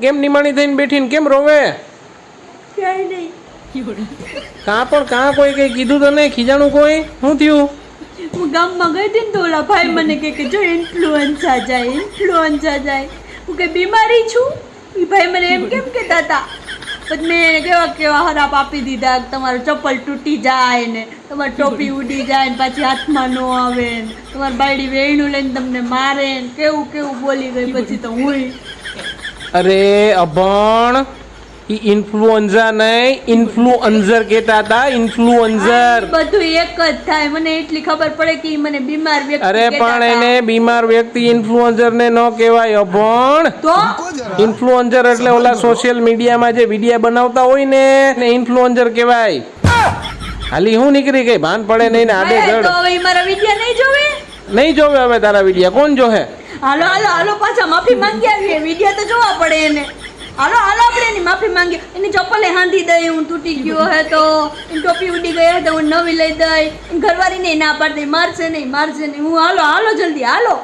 કેમ નિમાણી થઈને બેઠીને કેમ રોવે? ક્યાંય નહીં. કાં કોઈ કઈ કીધું તને? ખીજાણું કોઈ? શું થયું? હું ગામમાં ગઈ હતી ને તો ઓલા ભાઈ મને કે જો ઇન્ફ્લુએન્ઝા જાય. હું કે બીમારી છું? એ ભાઈ મને એમ કેમ કહેતા હતા. પછી મેં કેવા હરાપ આપી દીધા, તમારું ચપ્પલ તૂટી જાય ને તમારી ટોપી ઉડી જાય ને પાછી હાથમાં ન આવે ને તમારી બાયડી વેણું લઈને તમને મારે ને કેવું બોલી ગઈ. પછી તો હું અરે અભણ, ઈ ઇન્ફ્લુએન્ઝા નહીં, ઇન્ફ્લુએન્ઝર કહેતા હતા. ઇન્ફ્લુએન્ઝર બધું એક જ થાય. મને એટલી ખબર પડે કે ઈ મને બીમાર વ્યક્તિ અરે કહેતા પણ હતા. એને બીમાર વ્યક્તિ ઇન્ફ્લુએન્ઝર ને ન કહેવાય અભણ. તો ઇન્ફ્લુએન્ઝર એટલે ઓલા સોશિયલ મીડિયામાં જે વિડિયા બનાવતા હોય ને ઇન્ફ્લુએન્ઝર કહેવાય. હાલી હું નીકળી ગઈ, ભાન પડે નહીં ને આડે તો ગડ હવે ઈ મારા વિડિયા નહીં જોવે. નહીં જોવે હવે તારા વિડિયા. કોણ જોહે? હાલો પાછા માફી માંગી આવીએ. વિડિયા તો જોવા પડે એને. હાલો આપણે એની માફી માંગીએ. એની ચપ્પલે હાંધી દઈ, હું તૂટી ગયો હે તો એની ટોપી ઉડી ગઈ હે તો હું નવી લઈ દઈ. એની ઘરવાળીને ના પાડી દઈ, મારશે નહીં. હું હાલો જલ્દી હાલો.